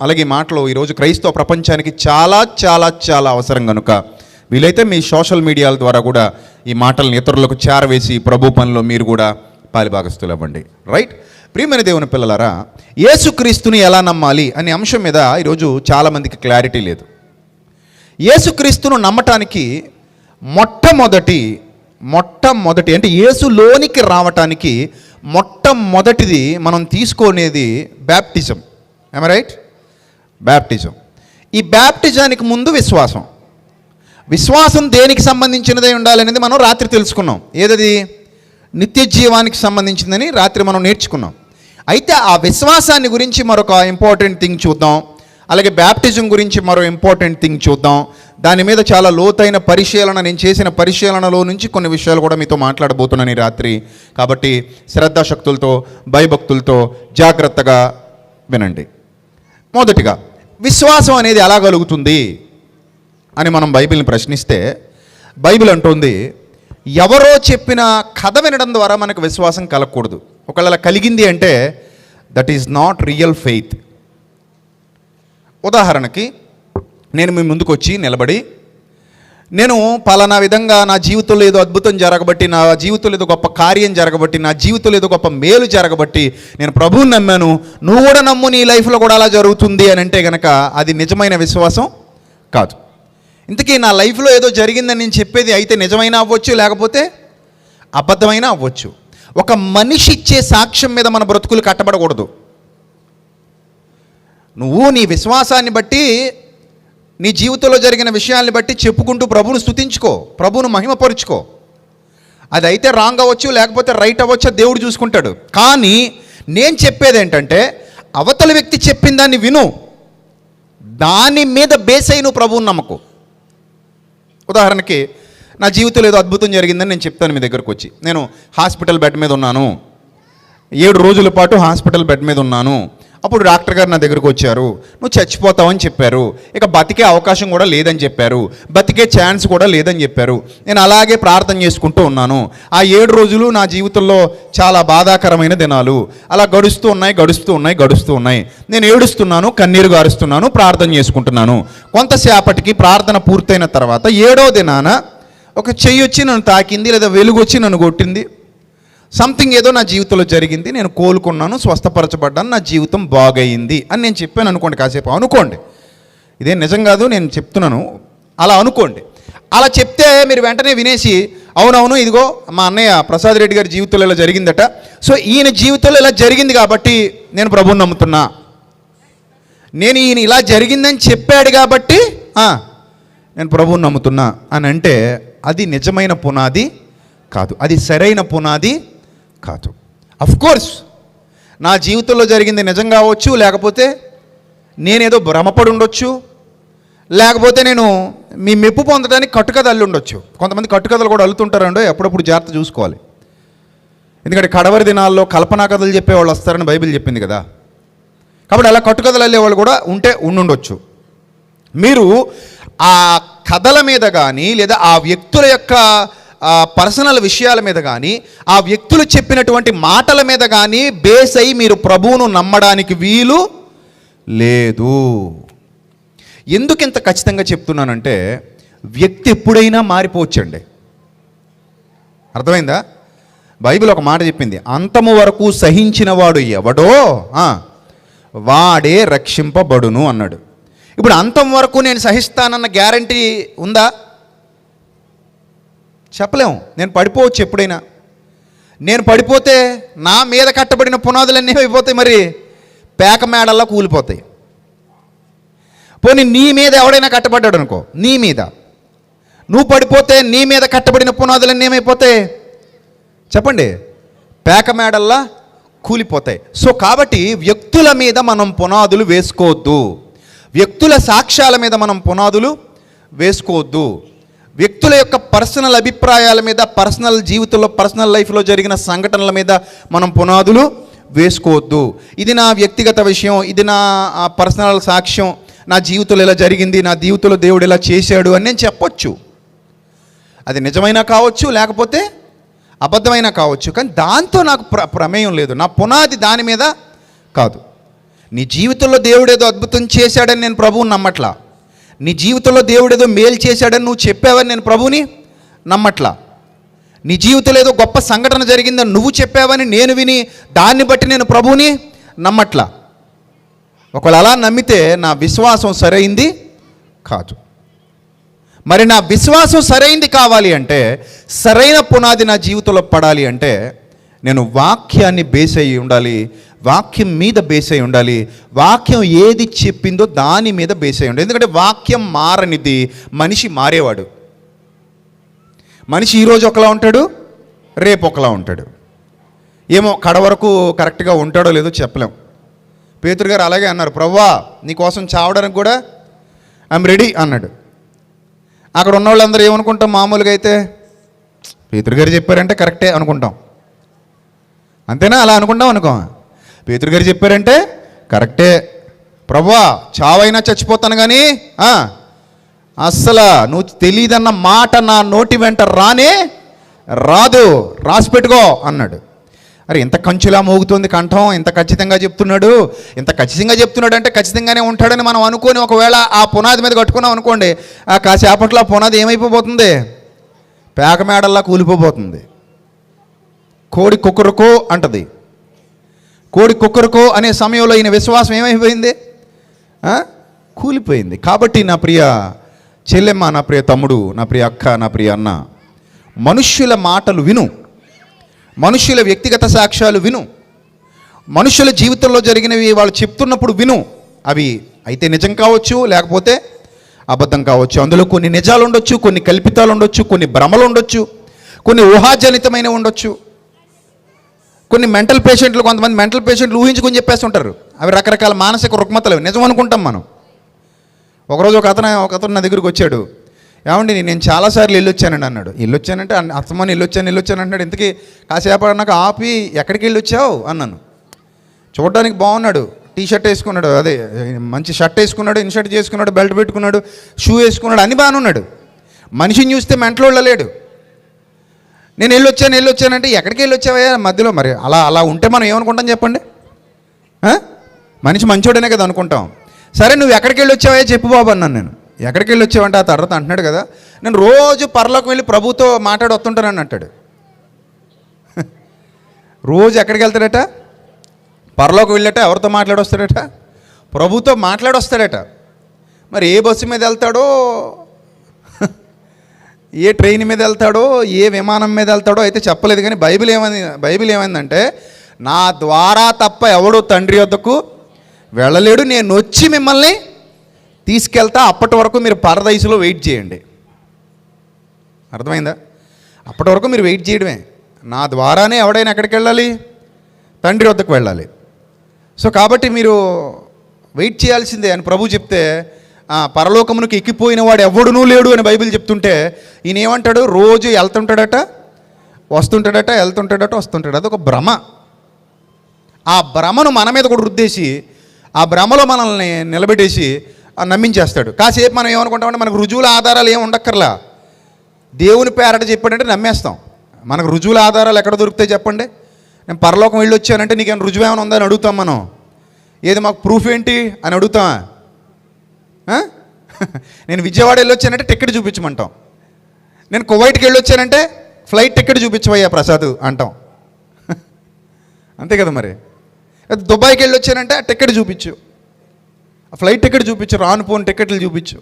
అలాగే మాటలు ఈరోజు క్రైస్తవ ప్రపంచానికి చాలా చాలా చాలా అవసరం కనుక వీలైతే మీ సోషల్ మీడియాల ద్వారా కూడా ఈ మాటలను ఇతరులకు చేరవేసి ప్రభు పనిలో మీరు కూడా పాలిభాగస్తులు అవ్వండి. రైట్? ప్రియమైన దేవుని పిల్లలారా, యేసుక్రీస్తుని ఎలా నమ్మాలి అనే అంశం మీద ఈరోజు చాలామందికి క్లారిటీ లేదు. యేసుక్రీస్తును నమ్మటానికి మొట్టమొదటి అంటే యేసులోనికి రావటానికి మొట్టమొదటిది మనం తీసుకునేది బ్యాప్టిజం. ఏమ రైట్? బ్యాప్టిజం. ఈ బ్యాప్టిజానికి ముందు విశ్వాసం దేనికి సంబంధించినదై ఉండాలనేది మనం రాత్రి తెలుసుకున్నాం. ఏదది? నిత్య జీవానికి సంబంధించిందని రాత్రి మనం నేర్చుకున్నాం. అయితే ఆ విశ్వాసాన్ని గురించి మరొక ఇంపార్టెంట్ థింగ్ చూద్దాం. అలాగే బ్యాప్టిజం గురించి మరో ఇంపార్టెంట్ థింగ్ చూద్దాం. దాని మీద చాలా లోతైన పరిశీలన, నేను చేసిన పరిశీలనలో నుంచి కొన్ని విషయాలు కూడా మీతో మాట్లాడబోతున్నాను ఈ రాత్రి. కాబట్టి శ్రద్ధాశక్తులతో భయభక్తులతో జాగ్రత్తగా వినండి. మొదటిగా, విశ్వాసం అనేది ఎలా కలుగుతుంది అని మనం బైబిల్ని ప్రశ్నిస్తే బైబిల్ అంటోంది, ఎవరో చెప్పిన కథ వినడం ద్వారా మనకు విశ్వాసం కలగకూడదు. ఒకవేళ కలిగింది అంటే that is not real faith. ఉదాహరణకి, నేను మీ ముందుకు వచ్చి నిలబడి నేను పలానా విధంగా నా జీవితంలో ఏదో అద్భుతం జరగబట్టి, నా జీవితంలో ఏదో గొప్ప కార్యం జరగబట్టి, నా జీవితంలో ఏదో గొప్ప మేలు జరగబట్టి నేను ప్రభువుని నమ్మాను, నువ్వు కూడా నమ్ము, నీ లైఫ్లో కూడా అలా జరుగుతుంది అని అంటే కనుక అది నిజమైన విశ్వాసం కాదు. ఇంతకీ నా లైఫ్లో ఏదో జరిగిందని నేను చెప్పేది అయితే నిజమైనా అవ్వచ్చు, లేకపోతే అబద్ధమైనా అవ్వచ్చు. ఒక మనిషి ఇచ్చే సాక్ష్యం మీద మన బ్రతుకులు కట్టబడకూడదు. నువ్వు నీ విశ్వాసాన్ని బట్టి, నీ జీవితంలో జరిగిన విషయాల్ని బట్టి చెప్పుకుంటూ ప్రభువును స్తుతించుకో, ప్రభువును మహిమపరుచుకో. అది అయితే రాంగ్ అవ్వచ్చు, లేకపోతే రైట్ అవ్వచ్చు, దేవుడు చూసుకుంటాడు. కానీ నేను చెప్పేది ఏంటంటే, అవతల వ్యక్తి చెప్పిన దాన్ని విను, దాని మీద బేస్ అయి నువ్వు ప్రభువుని నమ్మకు. ఉదాహరణకి, నా జీవితంలో ఏదో అద్భుతం జరిగిందని నేను చెప్తాను మీ దగ్గరకు వచ్చి. నేను హాస్పిటల్ బెడ్ మీద ఉన్నాను, 7 రోజుల పాటు హాస్పిటల్ బెడ్ మీద ఉన్నాను. అప్పుడు డాక్టర్ గారు నా దగ్గరకు వచ్చారు, నువ్వు చచ్చిపోతావని చెప్పారు, ఇక బతికే అవకాశం కూడా లేదని చెప్పారు, బతికే ఛాన్స్ కూడా లేదని చెప్పారు. నేను అలాగే ప్రార్థన చేసుకుంటూ ఉన్నాను. ఆ 7 రోజులు నా జీవితంలో చాలా బాధాకరమైన దినాలు అలా గడుస్తూ ఉన్నాయి. నేను ఏడుస్తున్నాను, కన్నీరు గారుస్తున్నాను, ప్రార్థన చేసుకుంటున్నాను. కొంతసేపటికి ప్రార్థన పూర్తయిన తర్వాత 7వ దినాన ఒక చెయ్యి వచ్చి నన్ను తాకింది, లేదా వెలుగు వచ్చి నన్ను కొట్టింది. సంథింగ్ ఏదో నా జీవితంలో జరిగింది, నేను కోలుకున్నాను, స్వస్థపరచబడ్డాను, నా జీవితం బాగయింది అని నేను చెప్పాను అనుకోండి. కాసేపు అనుకోండి, ఇదే నిజం కాదు నేను చెప్తున్నాను, అలా అనుకోండి. అలా చెప్తే మీరు వెంటనే వినేసి, అవునవును ఇదిగో మా అన్నయ్య ప్రసాద్ రెడ్డి గారి జీవితంలో ఇలా జరిగిందట, సో ఈయన జీవితంలో ఇలా జరిగింది కాబట్టి నేను ప్రభువుని నమ్ముతున్నా, నేను ఈయన ఇలా జరిగిందని చెప్పాడు కాబట్టి నేను ప్రభువుని నమ్ముతున్నా అని అంటే అది నిజమైన పునాది కాదు, అది సరైన పునాది కాదు. అఫ్కోర్స్ నా జీవితంలో జరిగింది నిజం కావచ్చు, లేకపోతే నేనేదో భ్రమపడి ఉండొచ్చు, లేకపోతే నేను మీ మెప్పు పొందడానికి కట్టుకథ అల్లి ఉండొచ్చు. కొంతమంది కట్టుకథలు కూడా అల్లుతుంటారండి, అప్పుడప్పుడు జాగ్రత్త చూసుకోవాలి. ఎందుకంటే కడవరి దినాల్లో కల్పనా కథలు చెప్పేవాళ్ళు వస్తారని బైబిల్ చెప్పింది కదా. కాబట్టి అలా కట్టుకథలు అల్లేవాళ్ళు కూడా ఉండుండొచ్చు. మీరు ఆ కథల మీద కానీ, లేదా ఆ వ్యక్తుల యొక్క పర్సనల్ విషయాల మీద కానీ, ఆ వ్యక్తులు చెప్పినటువంటి మాటల మీద కానీ బేస్ అయి మీరు ప్రభువును నమ్మడానికి వీలు లేదు. ఎందుకు ఇంత ఖచ్చితంగా చెప్తున్నానంటే, వ్యక్తి ఎప్పుడైనా మారిపోవచ్చండి. అర్థమైందా? బైబిల్ ఒక మాట చెప్పింది, అంతము వరకు సహించిన వాడు ఎవడో వాడే రక్షింపబడును అన్నాడు. ఇప్పుడు అంతం వరకు నేను సహిస్తానన్న గ్యారంటీ ఉందా? చెప్పలేము. నేను పడిపోవచ్చు ఎప్పుడైనా. నేను పడిపోతే నా మీద కట్టబడిన పునాదులన్నీ అయిపోతాయి, మరి పేక మేడల్లా కూలిపోతాయి. పోనీ నీ మీద ఎవడైనా కట్టబడ్డాడు అనుకో, నీ మీద నువ్వు పడిపోతే నీ మీద కట్టబడిన పునాదులన్నీ ఏమైపోతాయి చెప్పండి? పేక మేడల్లా కూలిపోతాయి. సో కాబట్టి వ్యక్తుల మీద మనం పునాదులు వేసుకోవద్దు, వ్యక్తుల సాక్ష్యాల మీద మనం పునాదులు వేసుకోవద్దు, వ్యక్తుల యొక్క పర్సనల్ అభిప్రాయాల మీద, పర్సనల్ జీవితంలో, పర్సనల్ లైఫ్లో జరిగిన సంఘటనల మీద మనం పునాదులు వేసుకోవద్దు. ఇది నా వ్యక్తిగత విషయం, ఇది నా పర్సనల్ సాక్ష్యం, నా జీవితంలో ఇలా జరిగింది, నా జీవితంలో దేవుడు ఇలా చేశాడు అని నేను చెప్పొచ్చు. అది నిజమైనా కావచ్చు, లేకపోతే అబద్ధమైనా కావచ్చు, కానీ దాంతో నాకు ప్రమేయం లేదు. నా పునాది దాని మీద కాదు. నీ జీవితంలో దేవుడేదో అద్భుతం చేశాడని నేను ప్రభువుని నమ్మట్లా. నీ జీవితంలో దేవుడేదో మేలు చేశాడని నువ్వు చెప్పావని నేను ప్రభువుని నమ్మట్లా. నీ జీవితంలో ఏదో గొప్ప సంఘటన జరిగిందని నువ్వు చెప్పావని నేను విని దాన్ని బట్టి నేను ప్రభువుని నమ్మట్లా. ఒకవేళ అలా నమ్మితే నా విశ్వాసం సరైంది కాదు. మరి నా విశ్వాసం సరైంది కావాలి అంటే, సరైన పునాది నా జీవితంలో పడాలి అంటే, నేను వాక్యాన్ని బేస్ అయి ఉండాలి, వాక్యం మీద బేస్ అయి ఉండాలి, వాక్యం ఏది చెప్పిందో దాని మీద బేస్ అయి ఉండాలి. ఎందుకంటే వాక్యం మారనిది, మనిషి మారేవాడు. మనిషి ఈరోజు ఒకలా ఉంటాడు, రేపు ఒకలా ఉంటాడు. ఏమో కడ వరకు కరెక్ట్గా ఉంటాడో లేదో చెప్పలేం. పేతురు గారు అలాగే అన్నారు, ప్రభువా నీకోసం చావడానికి కూడా ఐఎమ్ రెడీ అన్నాడు. అక్కడ ఉన్న వాళ్ళందరూ ఏమనుకుంటాం? మామూలుగా అయితే పేతురు గారు చెప్పారంటే కరెక్టే అనుకుంటాం, అంతేనా? అలా అనుకుంటాం అనుకో. పేతురు గారు చెప్పారంటే కరెక్టే, ప్రభువా చావైనా చచ్చిపోతాను కానీ అస్సలు నువ్వు తెలియదన్న మాట నా నోటి వెంట రానే రాదు, రాసి పెట్టుకో అన్నాడు. అరే ఇంత కంచులా మోగుతుంది కంఠం, ఇంత ఖచ్చితంగా చెప్తున్నాడు, ఇంత ఖచ్చితంగా చెప్తున్నాడు అంటే ఖచ్చితంగానే ఉంటాడని మనం అనుకొని ఒకవేళ ఆ పునాది మీద కట్టుకున్నాం అనుకోండి, ఆ కాసేపట్లో ఆ పునాది ఏమైపోతుంది? పేక మేడల్లా కూలిపోబోతుంది. కోడి కుక్కరుకో అంటది. కోడి కుక్కరుకో అనే సమయంలో ఈయన విశ్వాసం ఏమైపోయింది? కూలిపోయింది. కాబట్టి నా ప్రియ చెల్లెమ్మ, నా ప్రియ తమ్ముడు, నా ప్రియ అక్క, నా ప్రియ అన్న, మనుష్యుల మాటలు విను, మనుష్యుల వ్యక్తిగత సాక్ష్యాలు విను, మనుష్యుల జీవితంలో జరిగినవి వాళ్ళు చెప్తున్నప్పుడు విను. అవి అయితే నిజం కావచ్చు, లేకపోతే అబద్ధం కావచ్చు. అందులో కొన్ని నిజాలు ఉండొచ్చు, కొన్ని కల్పితాలు ఉండొచ్చు, కొన్ని భ్రమలు ఉండొచ్చు, కొన్ని ఊహాజనితమైన ఉండొచ్చు. కొన్ని మెంటల్ పేషెంట్లు, కొంతమంది మెంటల్ పేషెంట్లు ఊహించుకొని చెప్పేస్తుంటారు. అవి రకరకాల మానసిక రుగ్మతలు, నిజం అనుకుంటాం మనం. ఒకరోజు ఒక అతను నా దగ్గరికి వచ్చాడు. ఏమండి నేను చాలాసార్లు వెళ్ళొచ్చానండి అన్నాడు. వెళ్ళొచ్చానంటే అస్తమానం వెళ్ళొచ్చాను అంటున్నాడు. ఇంతకీ కాసేపు నాకు ఆపి ఎక్కడికి వెళ్ళొచ్చావు అన్నాను. చూడడానికి బాగున్నాడు, టీ షర్ట్ వేసుకున్నాడు, అదే మంచి షర్ట్ వేసుకున్నాడు, ఇన్షర్ట్ చేసుకున్నాడు, బెల్ట్ పెట్టుకున్నాడు, షూ వేసుకున్నాడు, అన్ని బాగానే ఉన్నాడు. మనిషిని చూస్తే మెంటల్ వెళ్ళలేడు. నేను వెళ్ళొచ్చానంటే ఎక్కడికి వెళ్ళొచ్చావా మధ్యలో? మరి అలా ఉంటే మనం ఏమనుకుంటాం చెప్పండి? మనిషి మంచోడనే కదా అనుకుంటాం. సరే నువ్వు ఎక్కడికి వెళ్ళొచ్చావా చెప్పు బాబు అన్నాను నేను. ఎక్కడికి వెళ్ళొచ్చావంటే ఆ తర్వాత అంటున్నాడు కదా, నేను రోజు పరలోకం వెళ్ళి ప్రభుతో మాట్లాడి వస్తుంటానని అంటాడు. రోజు ఎక్కడికి వెళ్తాడట? పరలోకం వెళ్ళట. ఎవరితో మాట్లాడొస్తాడట? ప్రభుతో మాట్లాడొస్తాడట. మరి ఏ బస్సు మీద వెళ్తాడో, ఏ ట్రైన్ మీద వెళ్తాడో, ఏ విమానం మీద వెళ్తాడో అయితే చెప్పలేదు. కానీ బైబిల్ ఏమైందంటే, నా ద్వారా తప్ప ఎవడో తండ్రి వద్దకు వెళ్ళలేడు, నేను వచ్చి మిమ్మల్ని తీసుకెళ్తా, అప్పటి వరకు మీరు పరదైసులో వెయిట్ చేయండి. అర్థమైందా? అప్పటి వరకు మీరు వెయిట్ చేయడమే. నా ద్వారానే ఎవడైనా ఎక్కడికి వెళ్ళాలి? తండ్రి వద్దకు వెళ్ళాలి. సో కాబట్టి మీరు వెయిట్ చేయాల్సిందే అని ప్రభు చెప్తే, పరలోకమునికి ఎక్కిపోయిన వాడు ఎవడునూ లేడు అని బైబిల్ చెప్తుంటే ఈయన ఏమంటాడు? రోజు వెళ్తుంటాడట, వస్తుంటాడట. అదొక భ్రమ. ఆ భ్రమను మన మీద కూడా రుద్దేసి, ఆ భ్రమలో మనల్ని నిలబెట్టేసి నమ్మించేస్తాడు. కాసేపు మనం ఏమనుకుంటామంటే మనకు రుజువుల ఆధారాలు ఏమి ఉండక్కర్లా, దేవుని పేరట చెప్పాడంటే నమ్మేస్తాం. మనకు రుజువుల ఆధారాలు ఎక్కడ దొరుకుతాయి చెప్పండి? నేను పరలోకం వెళ్ళి వచ్చానంటే నీకేమైనా రుజువు ఏమైనా ఉందని అడుగుతాం మనం. ఏది మాకు ప్రూఫ్ ఏంటి అని అడుగుతామా? నేను విజయవాడ వెళ్ళి వచ్చానంటే టికెట్ చూపించమంటాం. నేను కువైట్కి వెళ్ళి వచ్చానంటే ఫ్లైట్ టికెట్ చూపించవయ్యా ప్రసాద్ అంటాం. అంతే కదా మరి. దుబాయ్కి వెళ్ళి వచ్చానంటే ఆ టికెట్ చూపించు, ఆ ఫ్లైట్ టికెట్ చూపించు, రాను పోను టికెట్లు చూపించు.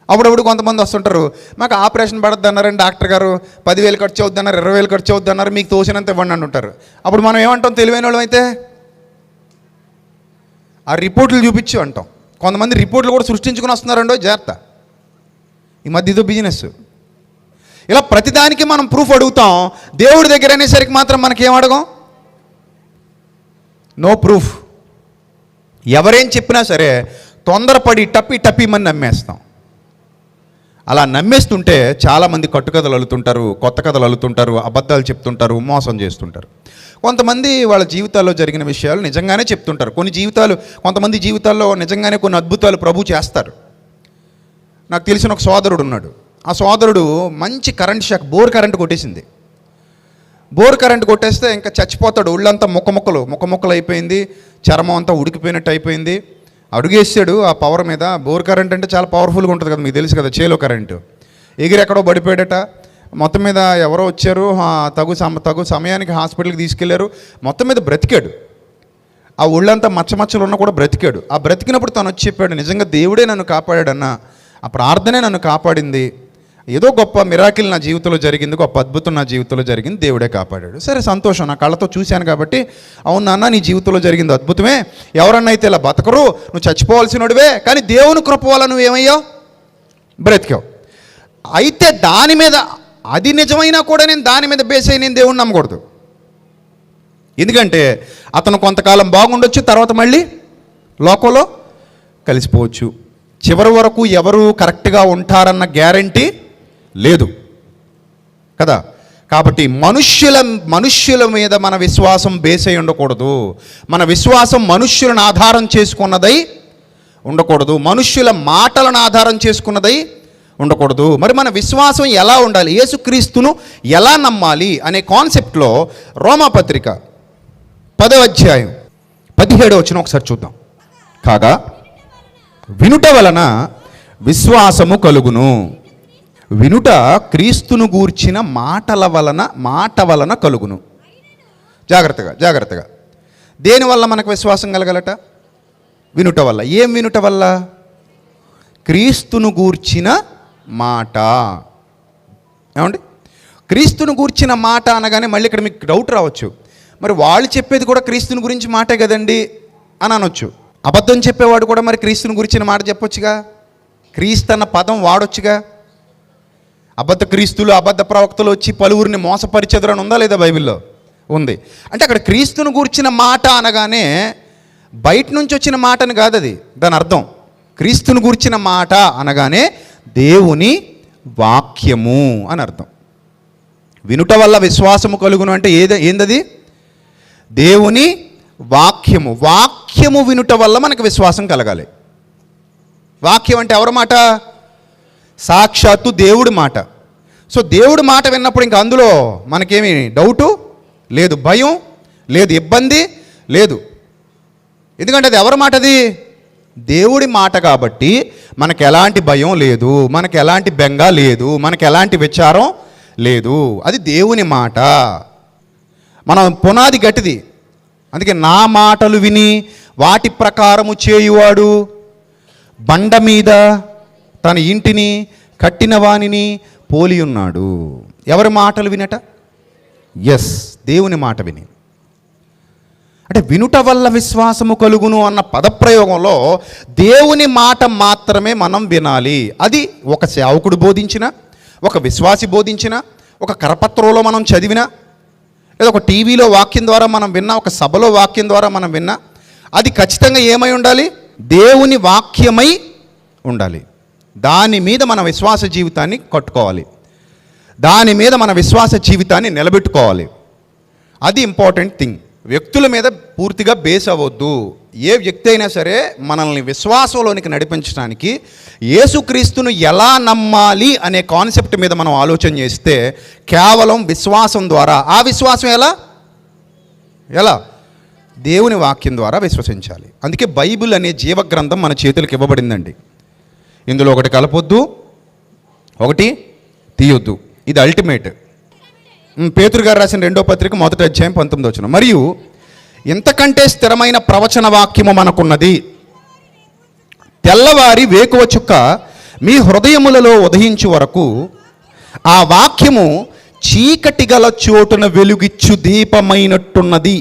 అప్పుడప్పుడు కొంతమంది వస్తుంటారు, మాకు ఆపరేషన్ పడద్దు అన్నారని డాక్టర్ గారు, 10,000 ఖర్చు అవుద్ది అన్నారు, 20,000 ఖర్చు అవుద్ది అన్నారు, మీకు తోచినంత ఇవ్వండి అని ఉంటారు. అప్పుడు మనం ఏమంటాం? తెలివైన వాళ్ళం అయితే ఆ రిపోర్ట్లు చూపించు అంటాం. కొంతమంది రిపోర్ట్లు కూడా సృష్టించుకుని వస్తున్నారండో, జాగ్రత్త. ఈ మధ్య ఇదో బిజినెస్. ఇలా ప్రతిదానికి మనం ప్రూఫ్ అడుగుతాం. దేవుడి దగ్గర అనేసరికి మాత్రం మనకేం అడగం? No proof. ఎవరేం చెప్పినా సరే తొందరపడి టప్పి నమ్మేస్తాం. అలా నమ్మేస్తుంటే చాలామంది కట్టుకథలు అల్లుతుంటారు, కొత్త కథలు అల్లుతుంటారు, అబద్ధాలు చెప్తుంటారు, మోసం చేస్తుంటారు. కొంతమంది వాళ్ళ జీవితాల్లో జరిగిన విషయాలు నిజంగానే చెప్తుంటారు. కొంతమంది జీవితాల్లో నిజంగానే కొన్ని అద్భుతాలు ప్రభు చేస్తారు. నాకు తెలిసిన ఒక సోదరుడు ఉన్నాడు. ఆ సోదరుడు మంచి కరెంట్ షాక్, బోర్ కరెంట్ కొట్టేసింది. బోర్ కరెంట్ కొట్టేస్తే ఇంకా చచ్చిపోతాడు. ఒళ్ళంతా ముక్కలు అయిపోయింది, చర్మం అంతా ఉడికిపోయినట్టు అయిపోయింది. అడుగేసాడు ఆ పవర్ మీద. బోర్ కరెంట్ అంటే చాలా పవర్ఫుల్గా ఉంటుంది కదా, మీకు తెలుసు కదా, చేలో కరెంటు. ఎగిరి ఎక్కడో పడిపోయాడట. మొత్తం మీద ఎవరో వచ్చారు, తగు సమయానికి హాస్పిటల్కి తీసుకెళ్లారు. మొత్తం మీద బ్రతికాడు. ఆ ఒళ్ళంతా మచ్చలు ఉన్నా కూడా బ్రతికాడు. ఆ బ్రతికినప్పుడు తను వచ్చి చెప్పాడు, నిజంగా దేవుడే నన్ను కాపాడాడన్న, ఆ ప్రార్థనే నన్ను కాపాడింది, ఏదో గొప్ప మిరాకిల్ నా జీవితంలో జరిగింది, గొప్ప అద్భుతం నా జీవితంలో జరిగింది, దేవుడే కాపాడాడు. సరే సంతోషం, నా కళ్ళతో చూశాను కాబట్టి, అవును నాన్న నీ జీవితంలో జరిగింది అద్భుతమే, ఎవరన్నా అయితే ఇలా బతకరు, నువ్వు చచ్చిపోవాల్సినోడివే, కానీ దేవుని కృప వల్ల నువ్వేమయ్యావు, బ్రతికావు. అయితే దాని మీద, అది నిజమైనా కూడా నేను దాని మీద బేస్ అయ్యి నేను దేవుణ్ణి నమ్మకూడదు. ఎందుకంటే అతను కొంతకాలం బాగుండొచ్చు, తర్వాత మళ్ళీ లోకంలో కలిసిపోవచ్చు. చివరి వరకు ఎవరు కరెక్ట్గా ఉంటారన్న గ్యారంటీ లేదు కదా. కాబట్టి మనుష్యుల మీద మన విశ్వాసం బేస్ అయి ఉండకూడదు. మన విశ్వాసం మనుష్యులను ఆధారం చేసుకున్నదై ఉండకూడదు, మనుష్యుల మాటలను ఆధారం చేసుకున్నదై ఉండకూడదు. మరి మన విశ్వాసం ఎలా ఉండాలి, యేసుక్రీస్తును ఎలా నమ్మాలి అనే కాన్సెప్ట్లో రోమాపత్రిక 10వ అధ్యాయం 17వ వచనం ఒకసారి చూద్దాం. కాగా వినుట వలన విశ్వాసము కలుగును, వినుట క్రీస్తును గూర్చిన మాట వలన కలుగును. జాగ్రత్తగా దేనివల్ల మనకు విశ్వాసం కలగలట? వినుట వల్ల. ఏం వినుట వల్ల? క్రీస్తును గూర్చిన మాట. ఏమండి, క్రీస్తును గూర్చిన మాట అనగానే మళ్ళీ ఇక్కడ మీకు డౌట్ రావచ్చు, మరి వాళ్ళు చెప్పేది కూడా క్రీస్తుని గురించి మాటే కదండి అని అనొచ్చు. అబద్ధం చెప్పేవాడు కూడా మరి క్రీస్తుని గురించిన మాట చెప్పొచ్చుగా, క్రీస్తు అన్న పదం వాడొచ్చుగా. అబద్ధ క్రీస్తులు, అబద్ధ ప్రవక్తలు వచ్చి పలువురిని మోసపరిచెదరు అని ఉందా లేదా బైబిల్లో? ఉంది. అంటే అక్కడ క్రీస్తుని గురించిన మాట అనగానే బయట నుంచి వచ్చిన మాటని కాదు అది, దాని అర్థం. క్రీస్తుని గురించిన మాట అనగానే దేవుని వాక్యము అని అర్థం. వినుట వల్ల విశ్వాసము కలుగును అంటే ఏందది? దేవుని వాక్యము. వాక్యము వినుట వల్ల మనకు విశ్వాసం కలగాలి. వాక్యం అంటే ఎవరి మాట? సాక్షాత్తు దేవుడి మాట. సో దేవుడి మాట విన్నప్పుడు ఇంకా అందులో మనకేమి డౌటు లేదు, భయం లేదు, ఇబ్బంది లేదు. ఎందుకంటే అది ఎవరి మాట? అది దేవుడి మాట. కాబట్టి మనకు ఎలాంటి భయం లేదు, మనకు ఎలాంటి బెంగ లేదు, మనకు ఎలాంటి విచారం లేదు. అది దేవుని మాట. మనం పునాది గట్టిది. అందుకే నా మాటలు విని వాటి ప్రకారము చేయువాడు బండ మీద తన ఇంటిని కట్టిన వానిని పోలి ఉన్నాడు. ఎవరి మాటలు వినట? దేవుని మాట విని. అంటే వినుట వల్ల విశ్వాసము కలుగును అన్న పదప్రయోగంలో దేవుని మాట మాత్రమే మనం వినాలి. అది ఒక సేవకుడు బోధించిన, ఒక విశ్వాసి బోధించిన, ఒక కరపత్రంలో మనం చదివినా, లేదా ఒక టీవీలో వాక్యం ద్వారా మనం విన్నా, ఒక సభలో వాక్యం ద్వారా మనం విన్నా, అది ఖచ్చితంగా ఏమై ఉండాలి? దేవుని వాక్యమై ఉండాలి. దాని మీద మన విశ్వాస జీవితాన్ని కట్టుకోవాలి, దాని మీద మన విశ్వాస జీవితాన్ని నిలబెట్టుకోవాలి. అది ఇంపార్టెంట్ థింగ్. వ్యక్తుల మీద పూర్తిగా బేస్ అవ్వద్దు. ఏ వ్యక్తి అయినా సరే మనల్ని విశ్వాసంలోనికి నడిపించడానికి యేసుక్రీస్తును ఎలా నమ్మాలి అనే కాన్సెప్ట్ మీద మనం ఆలోచన చేస్తే కేవలం విశ్వాసం ద్వారా. ఆ విశ్వాసం ఎలా? దేవుని వాక్యం ద్వారా విశ్వసించాలి. అందుకే బైబిల్ అనే జీవగ్రంథం మన చేతులకు ఇవ్వబడిందండి. ఇందులో ఒకటి కలపొద్దు, ఒకటి తీయొద్దు. ఇది అల్టిమేట్. పేతురు గారు రాసిన 2వ పత్రిక 1వ అధ్యాయం 19వ వచనం. మరియు ఇంతకంటే స్థిరమైన ప్రవచన వాక్యము మనకున్నది, తెల్లవారి వేకువ చుక్క మీ హృదయములలో ఉదయించు వరకు ఆ వాక్యము చీకటి గల చోటున వెలుగిచ్చు దీపమైనట్టున్నది.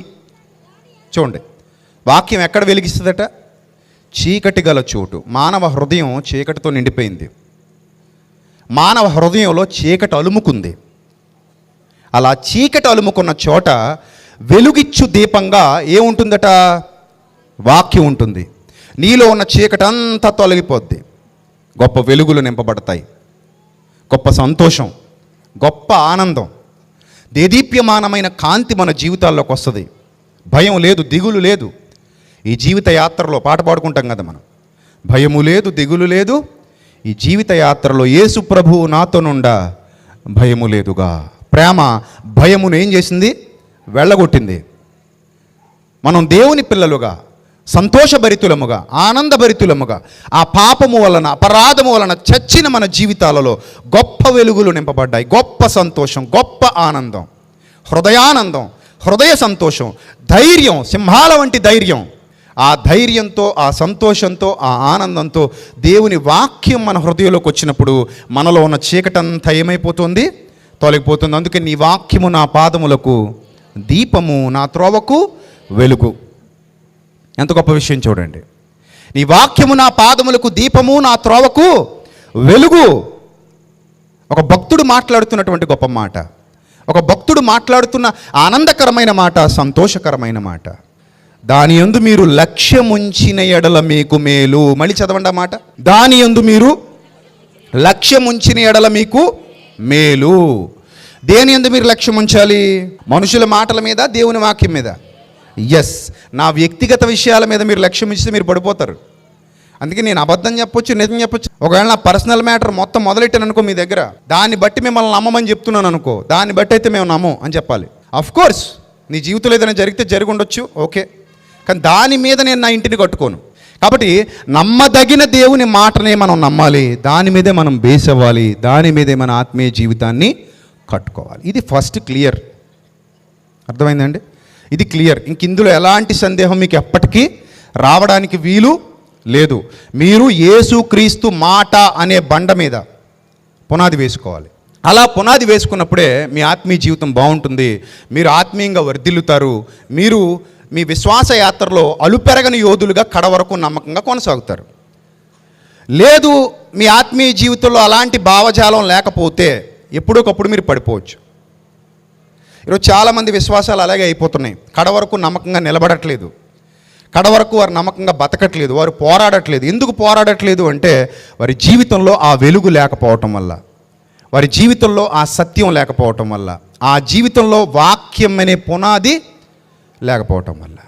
చూడండి, వాక్యం ఎక్కడ వెలిగిస్తుందట? చీకటి గల చోటు. మానవ హృదయం చీకటితో నిండిపోయింది. మానవ హృదయంలో చీకటి అలుముకుంది. అలా చీకటి అలుముకున్న చోట వెలుగిచ్చు దీపంగా ఏముంటుందట? వాక్యం ఉంటుంది. నీలో ఉన్న చీకటి అంతా తొలగిపోద్ది, గొప్ప వెలుగులు నింపబడతాయి, గొప్ప సంతోషం, గొప్ప ఆనందం, దేదీప్యమానమైన కాంతి మన జీవితాల్లోకి వస్తుంది. భయం లేదు, దిగులు లేదు. ఈ జీవిత యాత్రలో పాట పాడుకుంటాం కదా మనం, భయము లేదు, దిగులు లేదు, ఈ జీవిత యాత్రలో యేసు ప్రభువు నాతోనుండా భయము లేదుగా. ప్రేమ భయమును ఏం చేసింది? వెళ్ళగొట్టింది. మనం దేవుని పిల్లలుగా సంతోషభరితులముగా ఆనందభరితులముగా ఆ పాపము వలన అపరాధము వలన చచ్చిన మన జీవితాలలో గొప్ప వెలుగులు నింపబడ్డాయి. గొప్ప సంతోషం, గొప్ప ఆనందం, హృదయానందం, హృదయ సంతోషం, ధైర్యం, సింహాల వంటి ధైర్యం. ఆ ధైర్యంతో, ఆ సంతోషంతో, ఆ ఆనందంతో దేవుని వాక్యం మన హృదయంలోకి వచ్చినప్పుడు మనలో ఉన్న చీకటంతా ఏమైపోతుంది? తొలగిపోతుంది. అందుకే నీ వాక్యము నా పాదములకు దీపము, నా త్రోవకు వెలుగు. ఎంత గొప్ప విషయం చూడండి. నీ వాక్యము నా పాదములకు దీపము, నా త్రోవకు వెలుగు. ఒక భక్తుడు మాట్లాడుతున్నటువంటి గొప్ప మాట, ఒక భక్తుడు మాట్లాడుతున్న ఆనందకరమైన మాట, సంతోషకరమైన మాట. దాని యందు మీరు లక్ష్యముంచిన ఎడల మీకు మేలు. మళ్ళీ చదవండి ఆ మాట. దాని యందు మీరు లక్ష్యముంచిన ఎడల మీకు మేలు. దేని యందు మీరు లక్ష్యం ఉంచాలి? మనుషుల మాటల మీద, దేవుని వాక్యం మీద? ఎస్. నా వ్యక్తిగత విషయాల మీద మీరు లక్ష్యం ఇస్తే మీరు పడిపోతారు. అందుకే నేను అబద్ధం చెప్పొచ్చు, నిజం చెప్పొచ్చు. ఒకవేళ నా పర్సనల్ మ్యాటర్ మొత్తం మొదలెట్టాను అనుకో మీ దగ్గర, దాన్ని బట్టి మిమ్మల్ని నమ్మమని చెప్తున్నాను అనుకో, దాన్ని బట్టి అయితే మేము నమ్మం అని చెప్పాలి. అఫ్ కోర్స్ నీ జీవితంలో ఏదైనా జరిగితే జరిగి ఉండొచ్చు, ఓకే. కానీ దాని మీద నేను నా ఇంటిని కట్టుకోను. కాబట్టి నమ్మదగిన దేవుని మాటనే మనం నమ్మాలి, దాని మీదే మనం బేస్ అవ్వాలి, దాని మీదే మన ఆత్మీయ జీవితాన్ని కట్టుకోవాలి. ఇది ఫస్ట్ క్లియర్. అర్థమైందండి? ఇది క్లియర్. ఇంక ఇందులో ఎలాంటి సందేహం మీకు ఎప్పటికీ రావడానికి వీలు లేదు. మీరు యేసుక్రీస్తు మాట అనే బండ మీద పునాది వేసుకోవాలి. అలా పునాది వేసుకున్నప్పుడే మీ ఆత్మీయ జీవితం బాగుంటుంది. మీరు ఆత్మీయంగా వర్ధిల్లుతారు. మీరు మీ విశ్వాస యాత్రలో అలుపెరగని యోధులుగా కడవరకు నమ్మకంగా కొనసాగుతారు. లేదు, మీ ఆత్మీయ జీవితంలో అలాంటి భావజాలం లేకపోతే ఎప్పుడొకప్పుడు మీరు పడిపోవచ్చు. ఈరోజు చాలామంది విశ్వాసాలు అలాగే అయిపోతున్నాయి. కడవరకు నమ్మకంగా నిలబడట్లేదు, కడవరకు వారు నమ్మకంగా బతకట్లేదు, వారు పోరాడట్లేదు. ఎందుకు పోరాడట్లేదు అంటే వారి జీవితంలో ఆ వెలుగు లేకపోవటం వల్ల, వారి జీవితంలో ఆ సత్యం లేకపోవటం వల్ల, ఆ జీవితంలో వాక్యం అనే పునాది లేకపోవటం వల్ల.